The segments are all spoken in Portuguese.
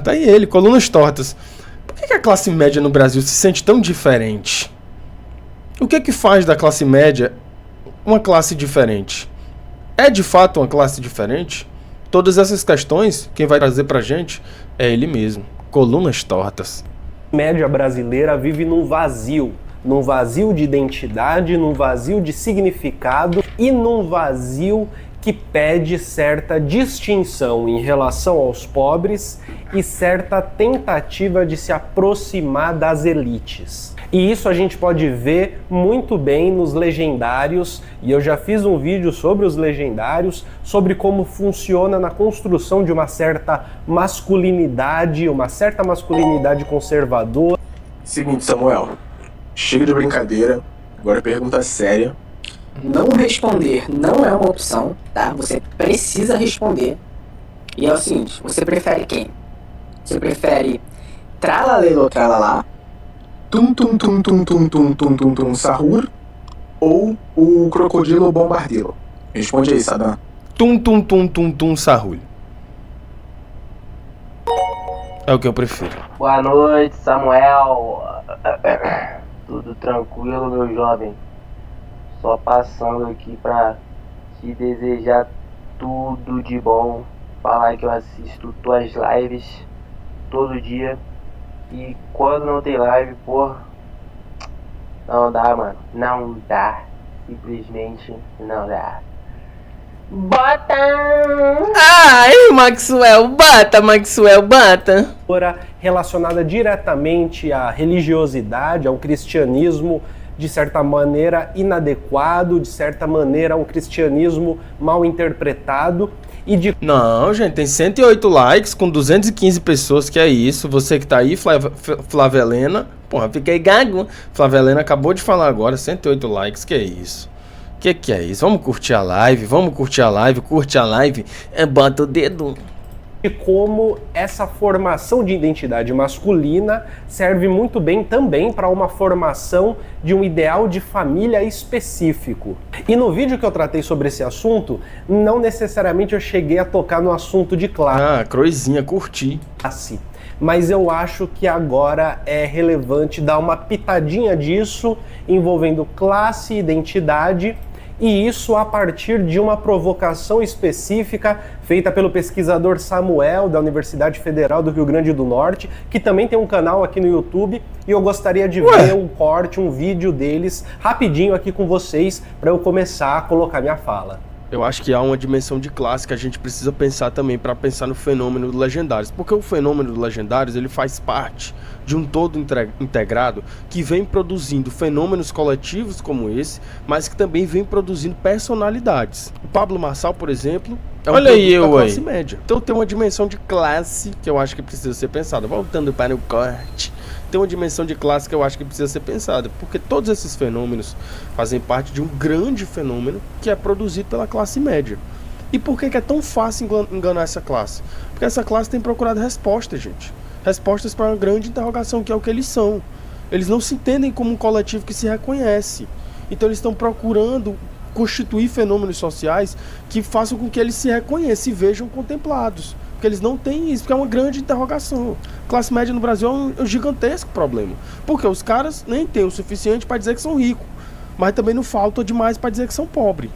Tá aí ele, colunas tortas. Por que a classe média no Brasil se sente tão diferente? O que é que faz da classe média uma classe diferente? É de fato uma classe diferente? Todas essas questões, quem vai trazer pra gente é ele mesmo, colunas tortas. A média brasileira vive num vazio de identidade, num vazio de significado e num vazio que pede certa distinção em relação aos pobres e certa tentativa de se aproximar das elites. E isso a gente pode ver muito bem nos legendários, e eu já fiz um vídeo sobre os legendários, sobre como funciona na construção de uma certa masculinidade conservadora. Seguinte, Samuel, chega de brincadeira, agora pergunta séria. Não responder não é uma opção, tá? Você precisa responder. E é o seguinte, você prefere quem? Você prefere tralalelo tralalá, Tum tum tum tum tum tum tum tum tum Sahur ou o crocodilo bombardilo? Responde aí, Sadam. Tum tum tum tum tum Sahur. É o que eu prefiro. Boa noite, Samuel. Tudo tranquilo, meu jovem? Só passando aqui pra te desejar tudo de bom. Falar que eu assisto tuas lives todo dia. E quando não tem live, pô, não dá, mano. Não dá. Simplesmente não dá. Bota! Ai, Maxwell, bata! Relacionada diretamente à religiosidade, ao cristianismo, de certa maneira inadequado, de certa maneira um cristianismo mal interpretado e de... Não, gente, tem 108 likes com 215 pessoas, que é isso. Você que tá aí, Flavelena, porra, fiquei gago. Flavelena acabou de falar agora, 108 likes, que é isso? Que é isso? Vamos curtir a live, curte a live, bota o dedo. E como essa formação de identidade masculina serve muito bem também para uma formação de um ideal de família específico. E no vídeo que eu tratei sobre esse assunto, não necessariamente eu cheguei a tocar no assunto de classe. Ah, croizinha, curti. Mas eu acho que agora é relevante dar uma pitadinha disso envolvendo classe e identidade, e isso a partir de uma provocação específica feita pelo pesquisador Samuel, da Universidade Federal do Rio Grande do Norte, que também tem um canal aqui no YouTube, e eu gostaria de ver um corte, um vídeo deles, rapidinho aqui com vocês, para eu começar a colocar minha fala. Eu acho que há uma dimensão de classe que a gente precisa pensar também para pensar no fenômeno do Legendários, porque o fenômeno do Legendários ele faz parte de um todo integrado que vem produzindo fenômenos coletivos como esse, mas que também vem produzindo personalidades. O Pablo Marçal, por exemplo, é um produto da classe média. Então tem uma dimensão de classe que eu acho que precisa ser pensada. Voltando para o corte, tem uma dimensão de classe que eu acho que precisa ser pensada, porque todos esses fenômenos fazem parte de um grande fenômeno que é produzido pela classe média. E por que é tão fácil enganar essa classe? Porque essa classe tem procurado respostas, gente. Respostas para uma grande interrogação, que é o que eles são. Eles não se entendem como um coletivo que se reconhece. Então eles estão procurando constituir fenômenos sociais que façam com que eles se reconheçam e vejam contemplados. Porque eles não têm isso, porque é uma grande interrogação. Classe média no Brasil é um gigantesco problema. Porque os caras nem têm o suficiente para dizer que são ricos, mas também não falta demais para dizer que são pobres.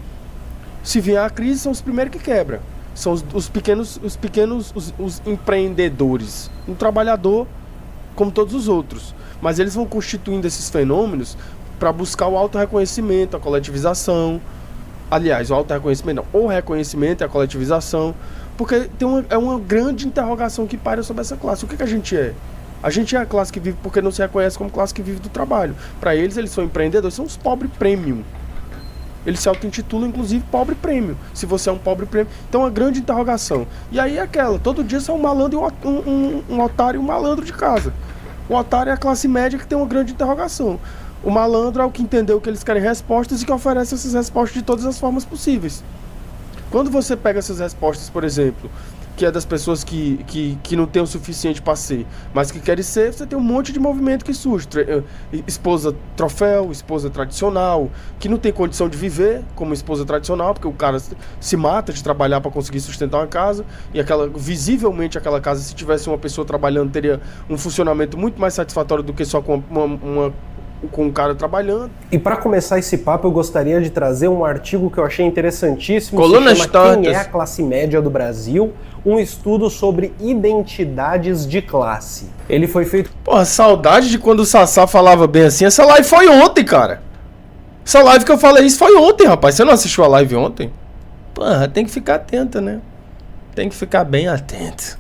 Se vier a crise, são os primeiros que quebram. São os pequenos empreendedores. Um trabalhador como todos os outros. Mas eles vão constituindo esses fenômenos para buscar o autorreconhecimento, a coletivização. Aliás, o autorreconhecimento não, o reconhecimento e a coletivização. Porque é uma grande interrogação que paira sobre essa classe. O que a gente é? A gente é a classe que vive porque não se reconhece como classe que vive do trabalho. Para eles são empreendedores, são os pobres premium. Eles se auto-intitulam, inclusive, pobre prêmio. Se você é um pobre prêmio. Então, é uma grande interrogação. E aí é aquela, todo dia são um malandro e um otário e um malandro de casa. O otário é a classe média que tem uma grande interrogação. O malandro é o que entendeu que eles querem respostas e que oferece essas respostas de todas as formas possíveis. Quando você pega essas respostas, por exemplo, que é das pessoas que não tem o suficiente para ser, mas que querem ser, você tem um monte de movimento que surge. Esposa troféu, esposa tradicional, que não tem condição de viver como esposa tradicional, porque o cara se mata de trabalhar para conseguir sustentar uma casa, e visivelmente aquela casa, se tivesse uma pessoa trabalhando, teria um funcionamento muito mais satisfatório do que só com um cara trabalhando. E para começar esse papo, eu gostaria de trazer um artigo que eu achei interessantíssimo. Coluna se chama Status. Quem é a classe média do Brasil? Um estudo sobre identidades de classe. Ele foi feito... Porra, saudade de quando o Sassá falava bem assim. Essa live foi ontem, cara. Essa live que eu falei isso foi ontem, rapaz. Você não assistiu a live ontem? Porra, tem que ficar atenta, né? Tem que ficar bem atento.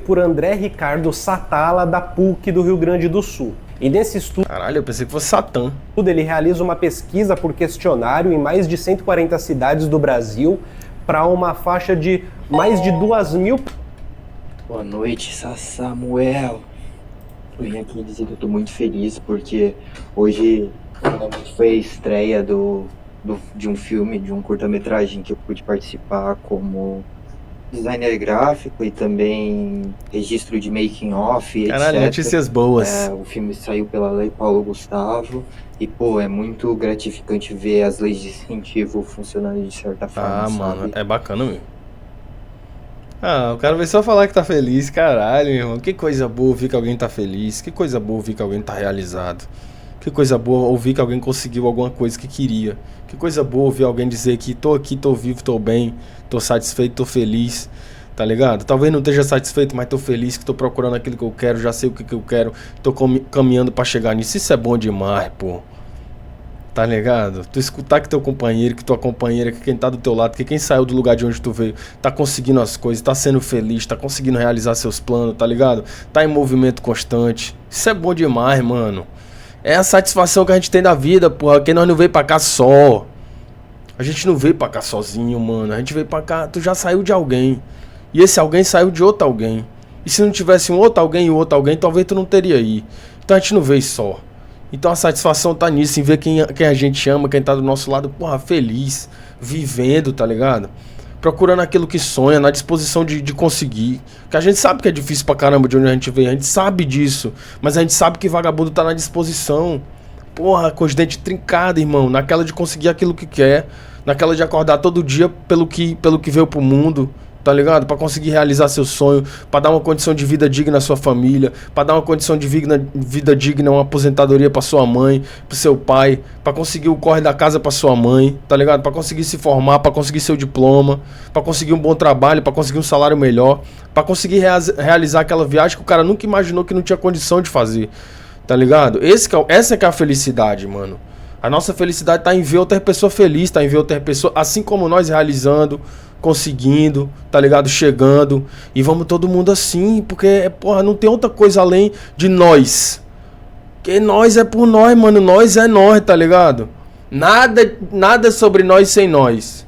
Por André Ricardo Satala, da PUC do Rio Grande do Sul. E nesse estudo... Caralho, eu pensei que fosse Satã. Ele realiza uma pesquisa por questionário em mais de 140 cidades do Brasil para uma faixa de mais de 2.000... Boa noite, Samuel. Eu vim aqui dizer que eu tô muito feliz porque hoje finalmente foi a estreia de um filme, de um curta-metragem que eu pude participar como designer gráfico e também registro de making off, etc. Caralho, notícias boas. O filme saiu pela Lei Paulo Gustavo e, pô, é muito gratificante ver as leis de incentivo funcionando de certa forma, Ah, sabe? mano, é bacana mesmo. Ah, o cara vai só falar que tá feliz, caralho, meu irmão. Que coisa boa ouvir que alguém tá feliz. Que coisa boa ouvir que alguém tá realizado. Que coisa boa ouvir que alguém conseguiu alguma coisa que queria. Que coisa boa ouvir alguém dizer que tô aqui, tô vivo, tô bem, tô satisfeito, tô feliz. Tá ligado? Talvez não esteja satisfeito, mas tô feliz que tô procurando aquilo que eu quero, já sei o que eu quero, tô caminhando pra chegar nisso. Isso é bom demais, pô. Tá ligado? Tu escutar que teu companheiro, que tua companheira, que quem tá do teu lado, que quem saiu do lugar de onde tu veio, tá conseguindo as coisas, tá sendo feliz, tá conseguindo realizar seus planos, tá ligado? Tá em movimento constante. Isso é bom demais, mano. É a satisfação que a gente tem da vida, porra, que nós não veio pra cá só. A gente não veio pra cá sozinho, mano. A gente veio pra cá, tu já saiu de alguém. E esse alguém saiu de outro alguém. E se não tivesse um outro alguém e outro alguém, talvez tu não teria aí. Então a gente não veio só. Então a satisfação tá nisso, em ver quem a gente ama, quem tá do nosso lado, porra, feliz, vivendo, tá ligado? Procurando aquilo que sonha, na disposição de conseguir. Porque a gente sabe que é difícil pra caramba de onde a gente veio, a gente sabe disso. Mas a gente sabe que vagabundo tá na disposição. Porra, com os dentes trincados, irmão. Naquela de conseguir aquilo que quer. Naquela de acordar todo dia pelo que veio pro mundo. Tá ligado? Pra conseguir realizar seu sonho, pra dar uma condição de vida digna à sua família, pra dar uma condição de vida digna, uma aposentadoria pra sua mãe, pro seu pai, pra conseguir o corre da casa pra sua mãe, tá ligado? Pra conseguir se formar, pra conseguir seu diploma, pra conseguir um bom trabalho, pra conseguir um salário melhor, pra conseguir realizar aquela viagem que o cara nunca imaginou que não tinha condição de fazer, tá ligado? Essa que é a felicidade, mano. A nossa felicidade tá em ver outra pessoa feliz, tá em ver outra pessoa, assim como nós, realizando, conseguindo, tá ligado? Chegando. E vamos todo mundo assim, porque, porra, não tem outra coisa além de nós. Porque nós é por nós, mano. Nós é nós, tá ligado? Nada sobre nós sem nós.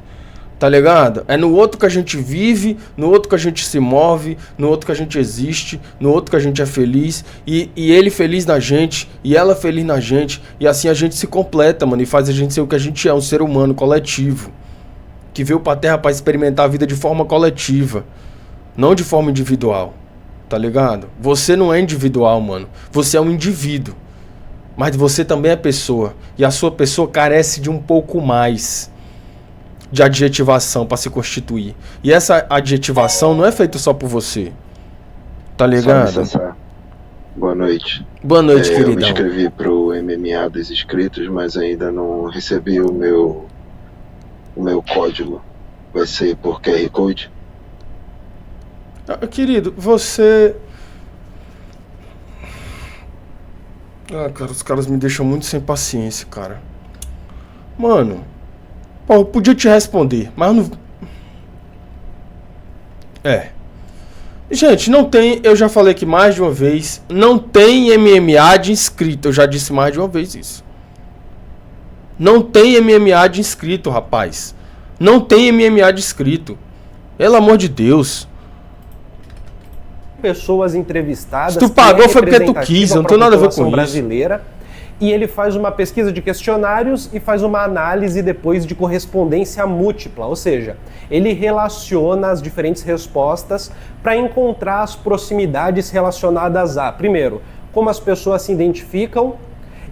Tá ligado? É no outro que a gente vive, no outro que a gente se move, no outro que a gente existe, no outro que a gente é feliz. E ele feliz na gente, e ela feliz na gente. E assim a gente se completa, mano. E faz a gente ser o que a gente é, um ser humano coletivo. Que veio pra Terra pra experimentar a vida de forma coletiva, não de forma individual, tá ligado? Você não é individual, mano. Você é um indivíduo, mas você também é pessoa. E a sua pessoa carece de um pouco mais de adjetivação pra se constituir. E essa adjetivação não é feita só por você, tá ligado? Boa noite. Boa noite, Eu me queridão. inscrevi pro MMA dos inscritos, mas ainda não recebi o meu código. Vai ser por QR Code? Querido, você... cara, os caras me deixam muito sem paciência, cara. Mano, pô, eu podia te responder, mas eu não... Gente, não tem, eu já falei aqui mais de uma vez, não tem MMA de inscrito, eu já disse mais de uma vez isso. Não tem MMA de inscrito, rapaz. Não tem MMA de inscrito. Pelo amor de Deus. Pessoas entrevistadas. Se tu pagou foi porque tu quis, não tem nada a ver com isso. Brasileira. E ele faz uma pesquisa de questionários e faz uma análise depois de correspondência múltipla, ou seja, ele relaciona as diferentes respostas para encontrar as proximidades relacionadas a, primeiro, como as pessoas se identificam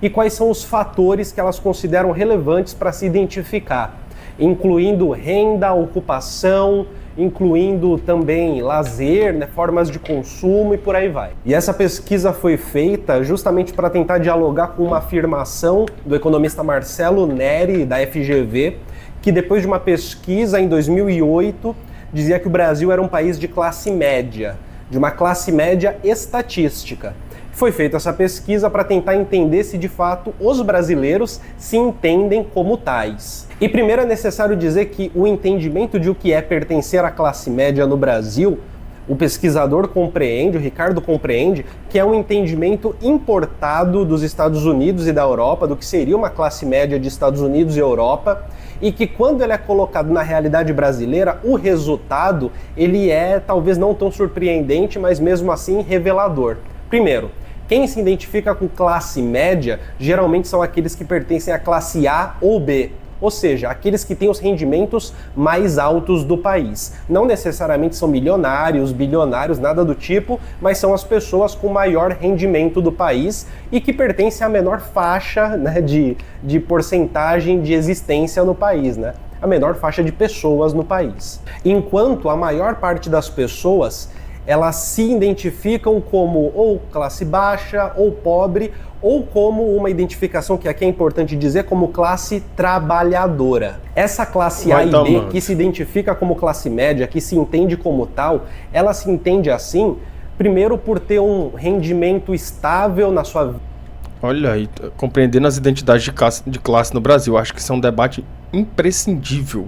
e quais são os fatores que elas consideram relevantes para se identificar, incluindo renda, ocupação, incluindo também lazer, né, formas de consumo e por aí vai. E essa pesquisa foi feita justamente para tentar dialogar com uma afirmação do economista Marcelo Neri, da FGV, que depois de uma pesquisa em 2008 dizia que o Brasil era um país de classe média, de uma classe média estatística. Foi feita essa pesquisa para tentar entender se de fato os brasileiros se entendem como tais. E primeiro é necessário dizer que o entendimento de o que é pertencer à classe média no Brasil, o pesquisador compreende, o Ricardo compreende, que é um entendimento importado dos Estados Unidos e da Europa, do que seria uma classe média de Estados Unidos e Europa, e que quando ele é colocado na realidade brasileira, o resultado ele é talvez não tão surpreendente, mas mesmo assim revelador. Primeiro, quem se identifica com classe média geralmente são aqueles que pertencem à classe A ou B, ou seja, aqueles que têm os rendimentos mais altos do país. Não necessariamente são milionários, bilionários, nada do tipo, mas são as pessoas com maior rendimento do país e que pertencem à menor faixa, né, de porcentagem de existência no país, né? A menor faixa de pessoas no país. Enquanto a maior parte das pessoas elas se identificam como ou classe baixa ou pobre, ou como uma identificação que aqui é importante dizer, como classe trabalhadora. Essa classe A e B, que se identifica como classe média, que se entende como tal, ela se entende assim, primeiro por ter um rendimento estável na sua vida. Olha aí, compreendendo as identidades de classe no Brasil, acho que isso é um debate imprescindível,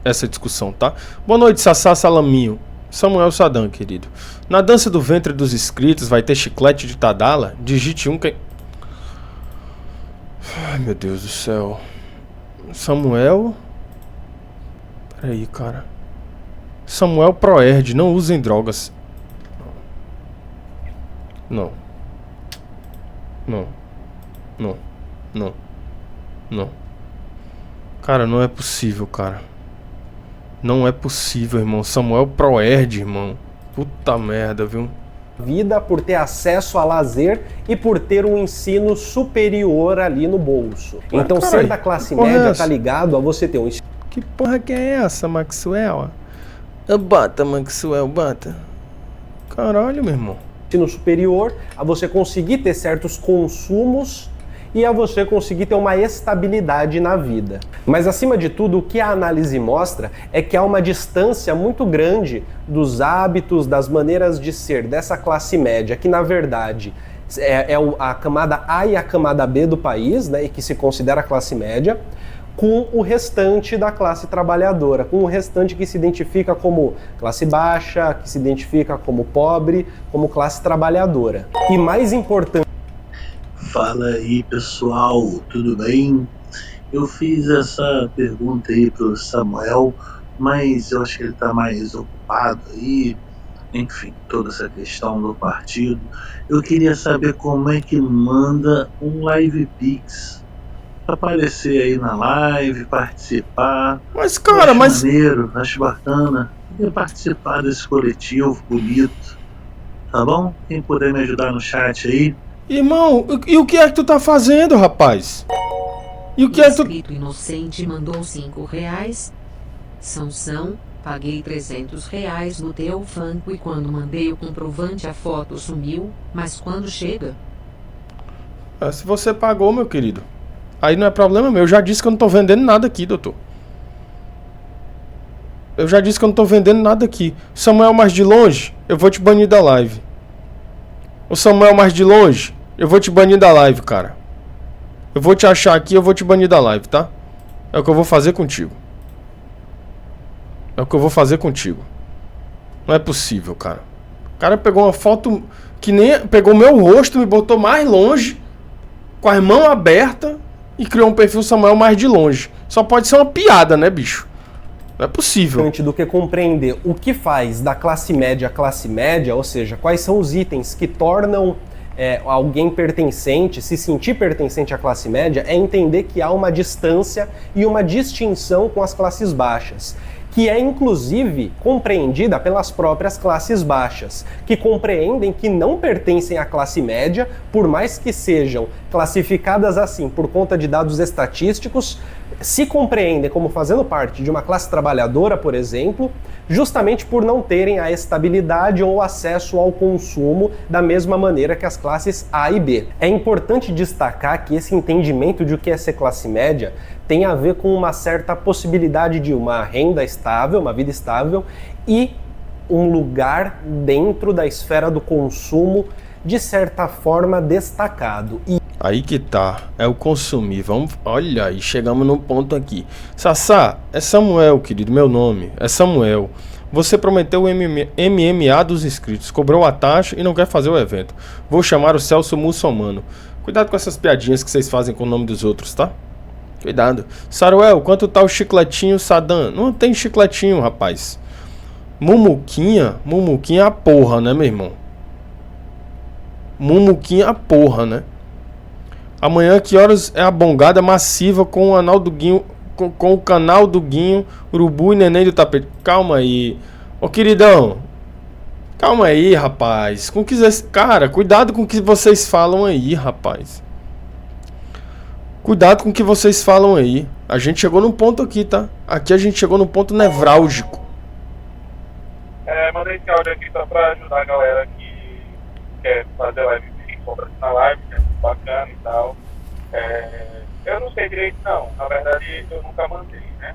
essa discussão, tá? Boa noite, Sassá Salaminho. Samuel Sadam, querido. Na dança do ventre dos inscritos vai ter chiclete de Tadala? Digite um que... Ai, meu Deus do céu. Samuel... Peraí, cara. Samuel Proerd, não usem drogas. Não. Não. Não. Não. Não. Cara, não é possível, cara. Não é possível, irmão. Samuel Proerd, irmão. Puta merda, viu? Vida por ter acesso a lazer e por ter um ensino superior ali no bolso. Então, ser da classe média tá ligado a você ter um ensino... Que porra que é essa, Maxwell? Bota, Maxwell, bota. Caralho, meu irmão. Ensino superior, a você conseguir ter certos consumos e a você conseguir ter uma estabilidade na vida. Mas, acima de tudo, o que a análise mostra é que há uma distância muito grande dos hábitos, das maneiras de ser dessa classe média, que, na verdade, é a camada A e a camada B do país, né, e que se considera a classe média, com o restante da classe trabalhadora, com o restante que se identifica como classe baixa, que se identifica como pobre, como classe trabalhadora. E mais importante... Fala aí, pessoal, tudo bem? Eu fiz essa pergunta aí pro Samuel, mas eu acho que ele tá mais ocupado aí, enfim, toda essa questão do partido. Eu queria saber como é que manda um Live Pix pra aparecer aí na live, participar. Mas, cara, acho maneiro, acho bacana. Queria participar desse coletivo bonito, tá bom? Quem puder me ajudar no chat aí. Irmão, e o que é que tu tá fazendo, rapaz? E o que é que tu... Inscrito inocente mandou R$5. Sansão, paguei R$300 no teu fanco e quando mandei o comprovante a foto sumiu, mas quando chega? Se você pagou, meu querido, aí não é problema meu. Eu já disse que eu não tô vendendo nada aqui, doutor. Eu já disse que eu não tô vendendo nada aqui. Samuel mais de longe, eu vou te banir da live. O Samuel mais de longe, eu vou te banir da live, cara. Eu vou te achar aqui, eu vou te banir da live, tá? É o que eu vou fazer contigo. É o que eu vou fazer contigo. Não é possível, cara. O cara pegou uma foto que nem... Pegou meu rosto, me botou mais longe, com as mãos abertas, e criou um perfil Samuel mais de longe. Só pode ser uma piada, né, bicho? Não é possível. Do que compreender o que faz da classe média a classe média, ou seja, quais são os itens que tornam alguém pertencente, se sentir pertencente à classe média, é entender que há uma distância e uma distinção com as classes baixas, que é inclusive compreendida pelas próprias classes baixas, que compreendem que não pertencem à classe média, por mais que sejam classificadas assim por conta de dados estatísticos, se compreendem como fazendo parte de uma classe trabalhadora, por exemplo, justamente por não terem a estabilidade ou acesso ao consumo da mesma maneira que as classes A e B. É importante destacar que esse entendimento de o que é ser classe média tem a ver com uma certa possibilidade de uma renda estável, uma vida estável e um lugar dentro da esfera do consumo de certa forma destacado. Aí que tá, é o consumir. Olha aí, chegamos num ponto aqui. Sassá, é Samuel, querido, meu nome, é Samuel. Você prometeu o MMA dos inscritos, cobrou a taxa e não quer fazer o evento. Vou chamar o Celso Muçulmano. Cuidado com essas piadinhas que vocês fazem com o nome dos outros, tá? Cuidado. Saruel, quanto tá o chicletinho Sadam? Não tem chicletinho, rapaz. Mumuquinha é a porra, né, meu irmão? Mumuquinha é a porra, né? Amanhã, que horas é a bongada massiva com o anal do Guinho, com o canal do Guinho, Urubu e Neném do Tapete? Calma aí. Ô, queridão. Calma aí, rapaz. Cara, cuidado com o que vocês falam aí, rapaz. Cuidado com o que vocês falam aí. A gente chegou num ponto aqui, tá? Aqui a gente chegou num ponto nevrálgico. Mandei esse áudio aqui só pra ajudar a galera que quer fazer live na live, que é bacana e tal. Eu não sei direito não, na verdade eu nunca mandei, né?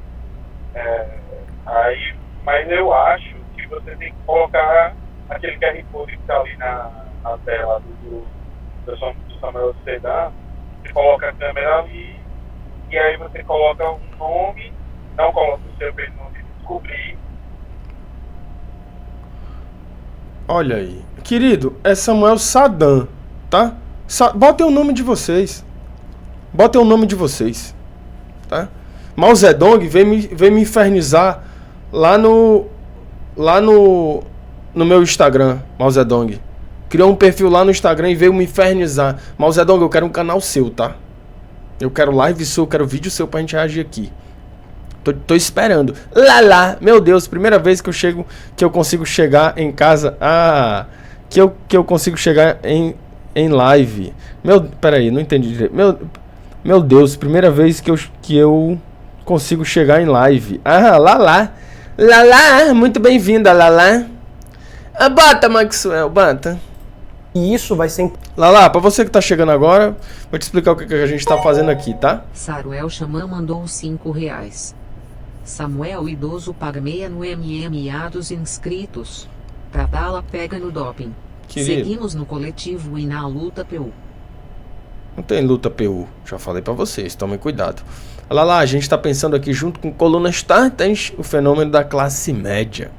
Mas eu acho que você tem que colocar aquele QR Code que tá ali na tela do Samuel Sedan. Você coloca a câmera ali e aí você coloca um nome, não coloca o seu para ele não descobrir. Olha aí, querido, é Samuel Sadam, tá? Botem o nome de vocês. Botem o nome de vocês, tá? Mao Zedong veio me infernizar lá no meu Instagram, Mao Zedong. Criou um perfil lá no Instagram e veio me infernizar. Mao Zedong, eu quero um canal seu, tá? Eu quero live seu, eu quero vídeo seu pra gente reagir aqui. Tô esperando. Meu Deus, primeira vez que eu consigo chegar em casa. Que eu consigo chegar em live. Peraí, não entendi direito. Meu Deus, primeira vez que eu consigo chegar em live. Lala, muito bem-vinda, Lala. Bota, Maxwell, bota. E isso vai ser... Lala, pra você que tá chegando agora, vou te explicar o que a gente tá fazendo aqui, tá? Saruel Xamã mandou R$5. Samuel Idoso paga meia no MMA dos inscritos. Pra bala pega no doping. Querido. Seguimos no coletivo e na luta PU. Não tem luta PU, já falei pra vocês, tomem cuidado. Olha lá, a gente tá pensando aqui junto com Colunas Tartans, o fenômeno da classe média.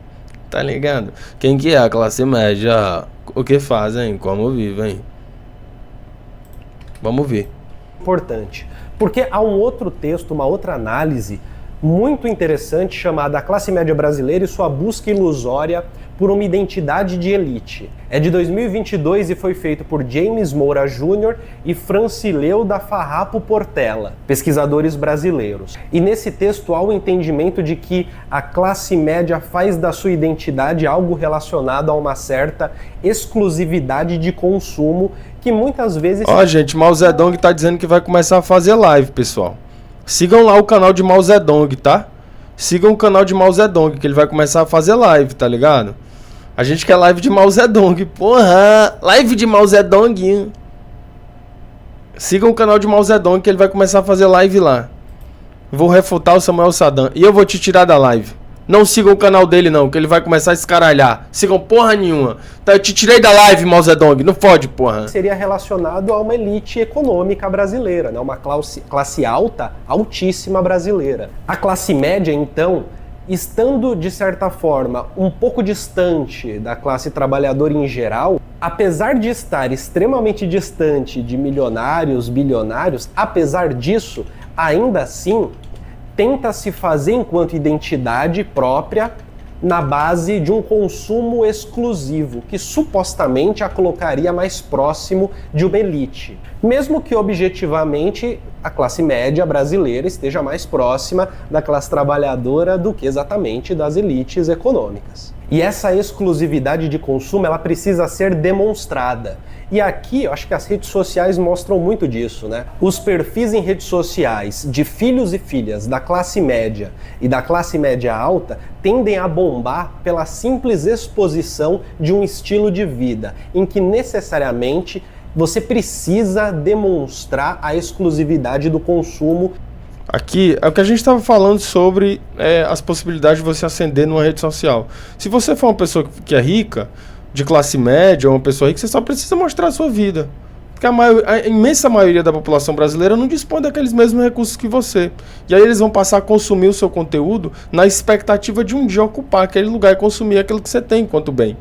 Tá ligado? Quem que é a classe média? O que fazem? Como vivem? Vamos ver. Importante, porque há um outro texto, uma outra análise muito interessante chamada A Classe Média Brasileira e Sua Busca Ilusória por uma Identidade de Elite. É de 2022 e foi feito por James Moura Jr. e Francileu da Farrapo Portela, pesquisadores brasileiros. E nesse texto há o entendimento de que a classe média faz da sua identidade algo relacionado a uma certa exclusividade de consumo que muitas vezes... Ó, gente, Mao Zedong tá dizendo que vai começar a fazer live, pessoal. Sigam lá o canal de Mao Zedong, tá? Sigam o canal de Mao Zedong, que ele vai começar a fazer live, tá ligado? A gente quer live de Mao Zedong, porra! Live de Mao Zedong. Sigam o canal de Mao Zedong, que ele vai começar a fazer live lá. Vou refutar o Samuel Sadam. E eu vou te tirar da live. Não sigam o canal dele não, que ele vai começar a escaralhar. Sigam porra nenhuma. Tá, eu te tirei da live, Mao Zedong. Não fode, porra. Seria relacionado a uma elite econômica brasileira, né? Uma classe alta, altíssima brasileira. A classe média, então, estando, de certa forma, um pouco distante da classe trabalhadora em geral, apesar de estar extremamente distante de milionários, bilionários, apesar disso, ainda assim, tenta se fazer enquanto identidade própria na base de um consumo exclusivo, que supostamente a colocaria mais próximo de uma elite. Mesmo que objetivamente a classe média brasileira esteja mais próxima da classe trabalhadora do que exatamente das elites econômicas. E essa exclusividade de consumo, ela precisa ser demonstrada. E aqui, eu acho que as redes sociais mostram muito disso, né? Os perfis em redes sociais de filhos e filhas da classe média e da classe média alta tendem a bombar pela simples exposição de um estilo de vida, em que necessariamente você precisa demonstrar a exclusividade do consumo. Aqui é o que a gente estava falando sobre as possibilidades de você ascender numa rede social. Se você for uma pessoa que é rica, de classe média, ou uma pessoa rica, você só precisa mostrar a sua vida. Porque a imensa maioria da população brasileira não dispõe daqueles mesmos recursos que você. E aí eles vão passar a consumir o seu conteúdo na expectativa de um dia ocupar aquele lugar e consumir aquilo que você tem enquanto bem.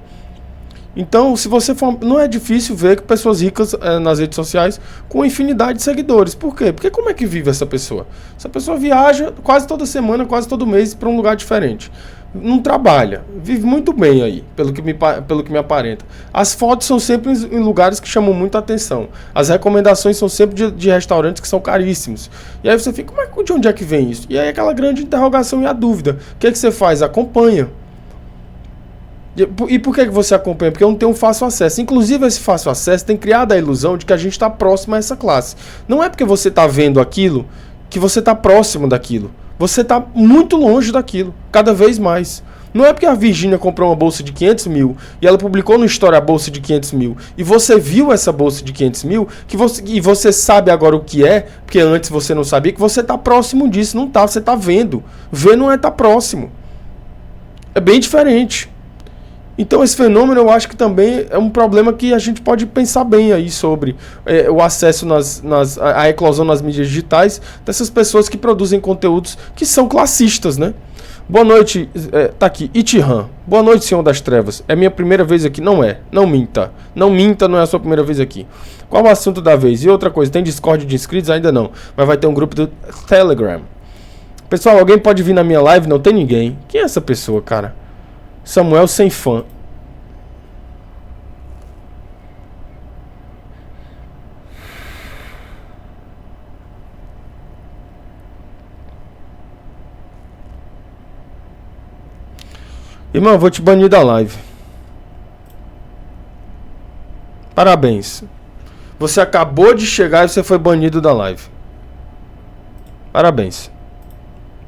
Então, se você for, não é difícil ver que pessoas ricas nas redes sociais com infinidade de seguidores. Por quê? Porque como é que vive essa pessoa? Essa pessoa viaja quase toda semana, quase todo mês para um lugar diferente. Não trabalha, vive muito bem aí, pelo que me aparenta. As fotos são sempre em lugares que chamam muita atenção. As recomendações são sempre de restaurantes que são caríssimos. E aí você fica, de onde é que vem isso? E aí aquela grande interrogação e a dúvida. O que é que você faz? Acompanha. E por que você acompanha? Porque eu não tenho um fácil acesso. Inclusive, esse fácil acesso tem criado a ilusão de que a gente está próximo a essa classe. Não é porque você está vendo aquilo que você está próximo daquilo. Você está muito longe daquilo, cada vez mais. Não é porque a Virgínia comprou uma bolsa de 500 mil e ela publicou no Story a bolsa de 500 mil e você viu essa bolsa de 500 mil e você sabe agora o que é, porque antes você não sabia, que você está próximo disso. Não está, você está vendo. Ver não é estar próximo. É bem diferente. Então esse fenômeno eu acho que também é um problema que a gente pode pensar bem aí sobre o acesso a eclosão nas mídias digitais dessas pessoas que produzem conteúdos que são classistas, né? Boa noite, tá aqui, Itihan. Boa noite, Senhor das Trevas. É minha primeira vez aqui? Não é, não minta. Não minta, não é a sua primeira vez aqui. Qual o assunto da vez? E outra coisa, tem Discord de inscritos? Ainda não, mas vai ter um grupo do Telegram. Pessoal, alguém pode vir na minha live? Não tem ninguém. Quem é essa pessoa, cara? Samuel sem fã. Irmão, eu vou te banir da live. Parabéns. Você acabou de chegar e você foi banido da live. Parabéns.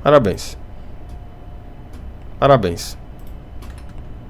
Parabéns. Parabéns.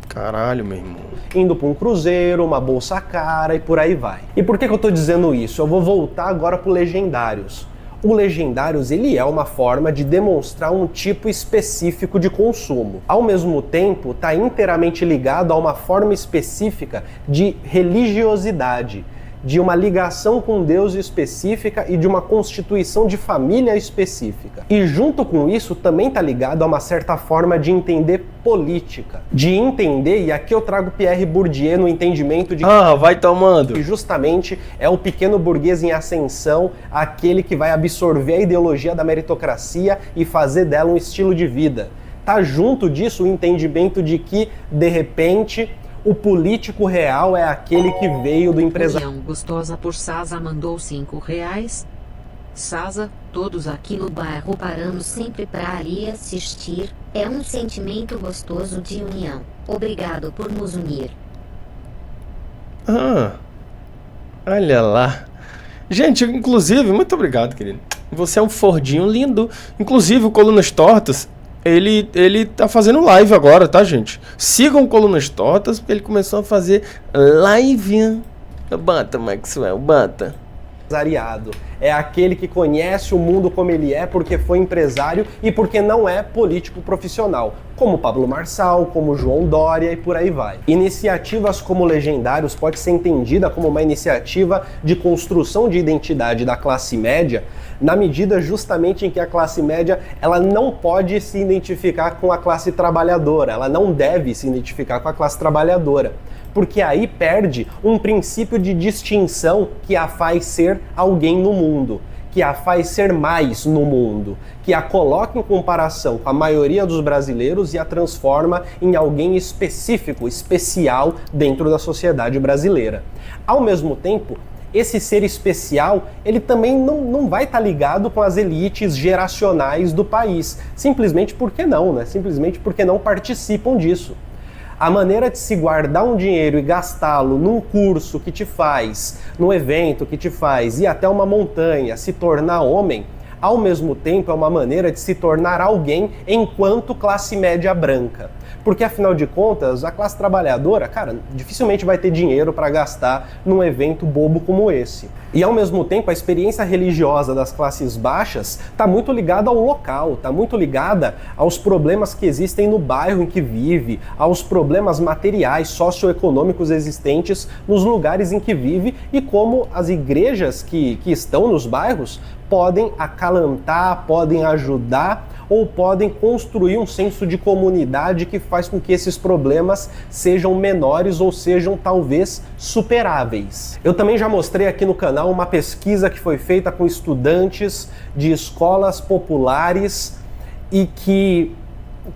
Caralho, meu irmão. Indo para um cruzeiro, uma bolsa cara e por aí vai. E por que eu tô dizendo isso? Eu vou voltar agora pro Legendários. O Legendários, ele é uma forma de demonstrar um tipo específico de consumo. Ao mesmo tempo, está inteiramente ligado a uma forma específica de religiosidade, de uma ligação com Deus específica e de uma constituição de família específica. E junto com isso também está ligado a uma certa forma de entender política. De entender, e aqui eu trago Pierre Bourdieu no entendimento de vai tomando. Que justamente é o pequeno burguês em ascensão, aquele que vai absorver a ideologia da meritocracia e fazer dela um estilo de vida. Tá junto disso o entendimento de que, de repente, o político real é aquele que veio do empresário. União Gostosa por Sasa mandou R$5. Sasa, todos aqui no bairro paramos sempre pra ali assistir. É um sentimento gostoso de união. Obrigado por nos unir. Olha lá. Gente, inclusive, muito obrigado, querido. Você é um Fordinho lindo. Inclusive, o Colunas Tortas, ele tá fazendo live agora, tá, gente? Sigam o Colunas Tortas, porque ele começou a fazer live. Bata, Maxwell, bata. Empresariado. É aquele que conhece o mundo como ele é porque foi empresário e porque não é político profissional, como Pablo Marçal, como João Dória e por aí vai. Iniciativas como Legendários pode ser entendida como uma iniciativa de construção de identidade da classe média, na medida justamente em que a classe média ela não pode se identificar com a classe trabalhadora, ela não deve se identificar com a classe trabalhadora, porque aí perde um princípio de distinção que a faz ser alguém no mundo, que a faz ser mais no mundo, que a coloca em comparação com a maioria dos brasileiros e a transforma em alguém específico, especial dentro da sociedade brasileira. Ao mesmo tempo, esse ser especial, ele também não vai estar ligado com as elites geracionais do país. Simplesmente porque não, né? Simplesmente porque não participam disso. A maneira de se guardar um dinheiro e gastá-lo num curso que te faz, num evento que te faz ir até uma montanha, se tornar homem, ao mesmo tempo é uma maneira de se tornar alguém enquanto classe média branca. Porque, afinal de contas, a classe trabalhadora, cara, dificilmente vai ter dinheiro para gastar num evento bobo como esse. E, ao mesmo tempo, a experiência religiosa das classes baixas está muito ligada ao local, está muito ligada aos problemas que existem no bairro em que vive, aos problemas materiais, socioeconômicos existentes nos lugares em que vive e como as igrejas que estão nos bairros podem acalantar, podem ajudar ou podem construir um senso de comunidade que faz com que esses problemas sejam menores ou sejam talvez superáveis. Eu também já mostrei aqui no canal uma pesquisa que foi feita com estudantes de escolas populares e que,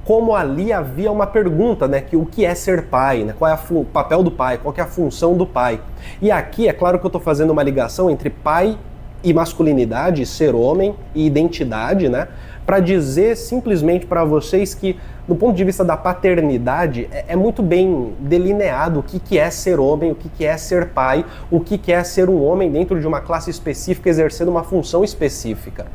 como ali havia uma pergunta, né, que o que é ser pai, né, qual é o papel do pai, qual que é a função do pai. E aqui é claro que eu estou fazendo uma ligação entre pai e masculinidade, ser homem e identidade, né? Para dizer simplesmente para vocês que, do ponto de vista da paternidade, é muito bem delineado o que é ser homem, o que é ser pai, o que é ser um homem dentro de uma classe específica, exercendo uma função específica.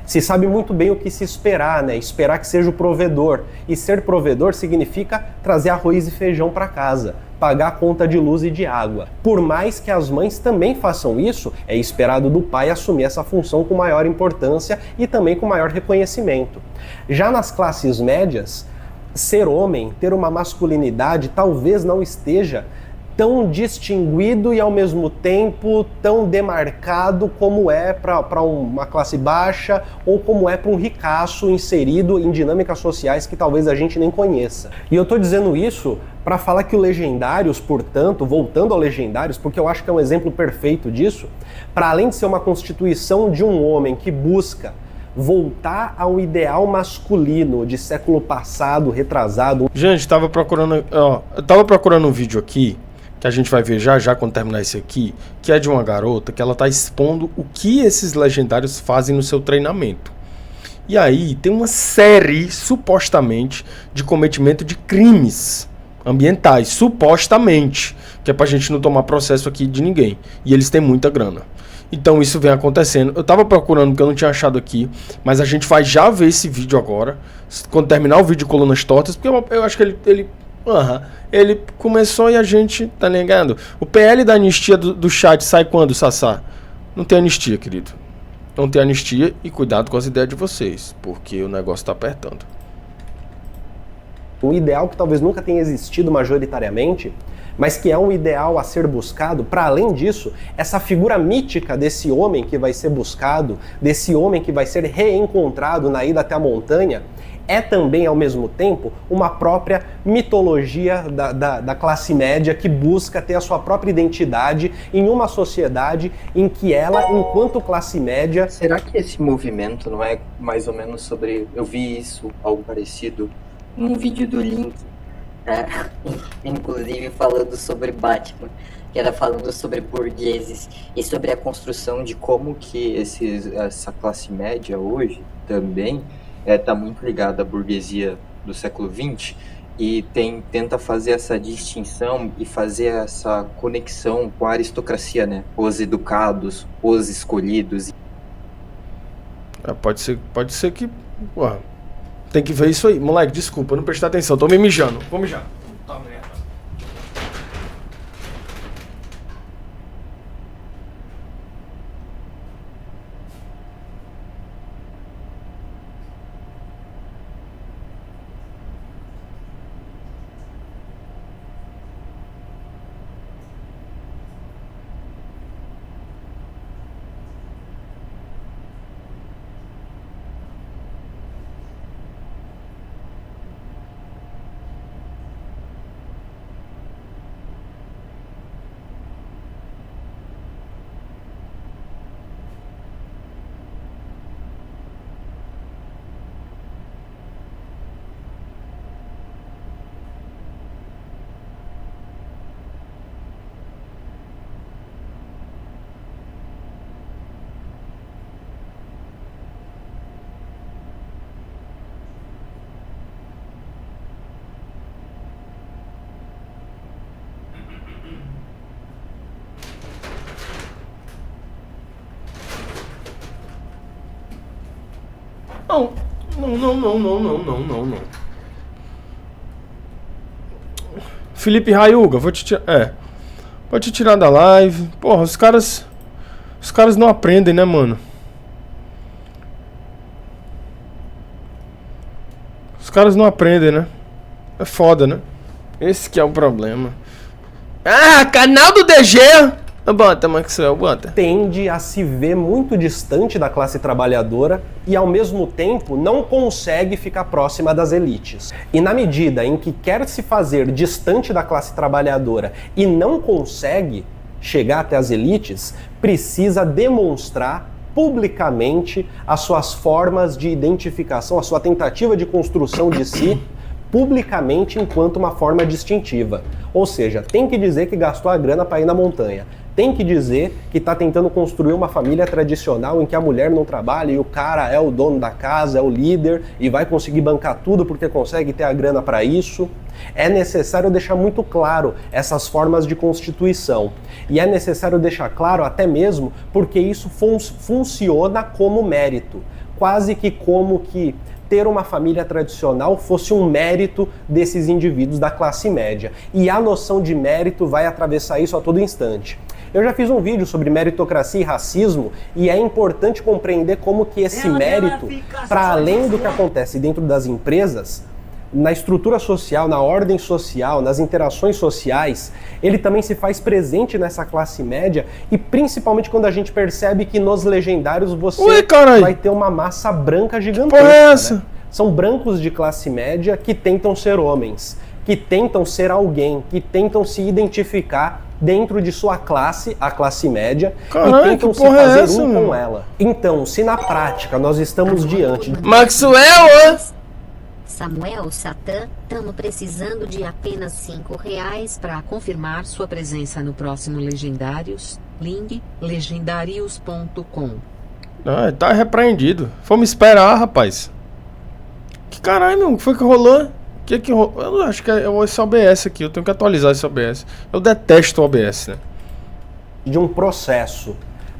Se sabe muito bem o que se esperar, né? Esperar que seja o provedor. E ser provedor significa trazer arroz e feijão para casa, pagar a conta de luz e de água. Por mais que as mães também façam isso, é esperado do pai assumir essa função com maior importância e também com maior reconhecimento. Já nas classes médias, ser homem, ter uma masculinidade, talvez não esteja tão distinguido e ao mesmo tempo tão demarcado como é para uma classe baixa ou como é para um ricaço inserido em dinâmicas sociais que talvez a gente nem conheça. E eu estou dizendo isso para falar que o Legendários, portanto, voltando ao Legendários, porque eu acho que é um exemplo perfeito disso, para além de ser uma constituição de um homem que busca voltar ao ideal masculino de século passado, retrasado. Gente, eu tava procurando um vídeo aqui que a gente vai ver já quando terminar esse aqui, que é de uma garota que ela tá expondo o que esses legendários fazem no seu treinamento. E aí tem uma série, supostamente, de cometimento de crimes ambientais, supostamente, que é pra gente não tomar processo aqui de ninguém. E eles têm muita grana. Então isso vem acontecendo. Eu tava procurando porque eu não tinha achado aqui, mas a gente vai já ver esse vídeo agora, quando terminar o vídeo de Colunas Tortas, porque eu acho que ele começou e a gente, tá ligado? O PL da anistia do chat sai quando, Sassá? Não tem anistia, querido. Não tem anistia e cuidado com as ideias de vocês, porque o negócio tá apertando. Um ideal que talvez nunca tenha existido majoritariamente, mas que é um ideal a ser buscado. Para além disso, essa figura mítica desse homem que vai ser buscado, desse homem que vai ser reencontrado na ida até a montanha, é também, ao mesmo tempo, uma própria mitologia da classe média que busca ter a sua própria identidade em uma sociedade em que ela, enquanto classe média... Será que esse movimento não é mais ou menos sobre... Eu vi isso, algo parecido, num vídeo do Link, inclusive falando sobre Batman, que era falando sobre burgueses e sobre a construção de como que essa classe média hoje também está muito ligada à burguesia do século XX e tenta fazer essa distinção e fazer essa conexão com a aristocracia, né? Os educados, os escolhidos. Pode ser que... Ué, tem que ver isso aí. Moleque, desculpa, eu não prestei atenção, tô me mijando. Vou mijar. Tá merda. Não. Felipe Rayuga, vou te tirar. Vou te tirar da live. Porra, os caras não aprendem, né, mano? Os caras não aprendem, né? É foda, né? Esse que é o problema. Ah, canal do DG! Bota, Maxwell, bota. Tende a se ver muito distante da classe trabalhadora e, ao mesmo tempo, não consegue ficar próxima das elites. E na medida em que quer se fazer distante da classe trabalhadora e não consegue chegar até as elites, precisa demonstrar publicamente as suas formas de identificação, a sua tentativa de construção de si publicamente enquanto uma forma distintiva. Ou seja, tem que dizer que gastou a grana para ir na montanha. Tem que dizer que está tentando construir uma família tradicional em que a mulher não trabalha e o cara é o dono da casa, é o líder e vai conseguir bancar tudo porque consegue ter a grana para isso. É necessário deixar muito claro essas formas de constituição. E é necessário deixar claro até mesmo porque isso funciona como mérito. Quase que como que ter uma família tradicional fosse um mérito desses indivíduos da classe média. E a noção de mérito vai atravessar isso a todo instante. Eu já fiz um vídeo sobre meritocracia e racismo e é importante compreender como que esse mérito, para além do que acontece dentro das empresas, na estrutura social, na ordem social, nas interações sociais, ele também se faz presente nessa classe média e principalmente quando a gente percebe que nos legendários você vai ter uma massa branca gigantesca. Porra é essa? Né? São brancos de classe média que tentam ser homens, que tentam ser alguém, que tentam se identificar dentro de sua classe, a classe média, e tentam se fazer com ela. Então, se na prática nós estamos diante de Maxwell! Samuel Satã, tamo precisando de apenas R$5 para confirmar sua presença no próximo Legendários. Link, legendarios.com. Ah, tá repreendido. Vamos esperar, rapaz. Que caralho, meu, o que foi que rolou? Que rolou? Eu acho que é esse OBS aqui, eu tenho que atualizar esse OBS. Eu detesto o OBS, né? De um processo,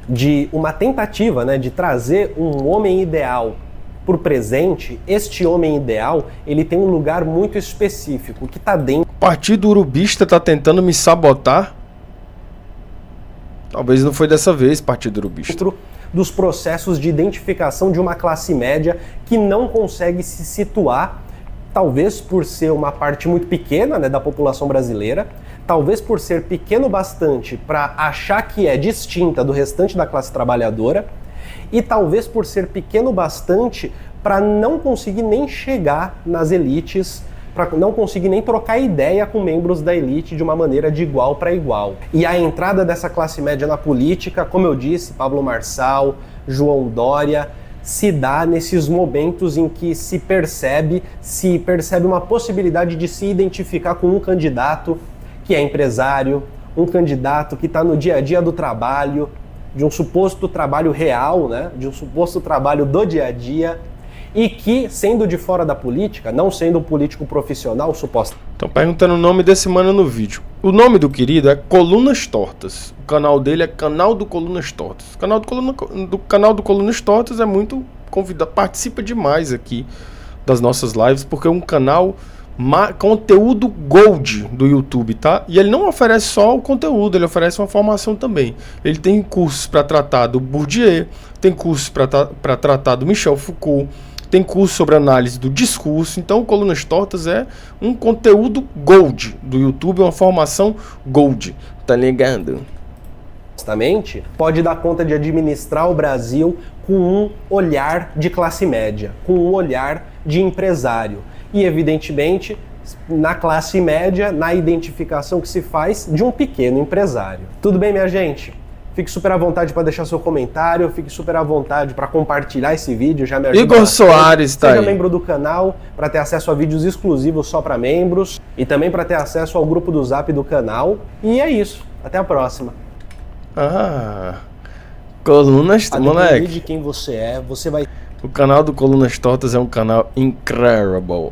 de uma tentativa, né, de trazer um homem ideal por presente. Este homem ideal, ele tem um lugar muito específico, que tá dentro... O Partido Urubista tá tentando me sabotar? Talvez não foi dessa vez, Partido Urubista. Dentro dos processos de identificação de uma classe média que não consegue se situar, talvez por ser uma parte muito pequena, né, da população brasileira, talvez por ser pequeno bastante para achar que é distinta do restante da classe trabalhadora, e talvez por ser pequeno bastante para não conseguir nem chegar nas elites, para não conseguir nem trocar ideia com membros da elite de uma maneira de igual para igual. E a entrada dessa classe média na política, como eu disse, Pablo Marçal, João Dória, se dá nesses momentos em que se percebe uma possibilidade de se identificar com um candidato que é empresário, um candidato que está no dia a dia do trabalho, de um suposto trabalho real, né? De um suposto trabalho do dia a dia, e que, sendo de fora da política, não sendo um político profissional, suposto. Estão perguntando o nome desse mano no vídeo. O nome do querido é Colunas Tortas. O canal dele é Canal do Colunas Tortas. O canal do Colunas Tortas é muito convidado, participa demais aqui das nossas lives, porque é um canal conteúdo gold do YouTube, tá? E ele não oferece só o conteúdo, ele oferece uma formação também. Ele tem cursos para tratar do Bourdieu, tem cursos para tratar do Michel Foucault, tem curso sobre análise do discurso. Então o Colunas Tortas é um conteúdo gold do YouTube, uma formação gold, tá ligado? Justamente, pode dar conta de administrar o Brasil com um olhar de classe média, com um olhar de empresário. E, evidentemente, na classe média, na identificação que se faz de um pequeno empresário. Tudo bem, minha gente? Fique super à vontade para deixar seu comentário, fique super à vontade para compartilhar esse vídeo, já me ajuda Igor bastante. Soares tá aí. Seja membro do canal para ter acesso a vídeos exclusivos só para membros e também para ter acesso ao grupo do Zap do canal. E é isso. Até a próxima. Colunas, moleque. De quem você é, você vai... O canal do Colunas Tortas é um canal incredible.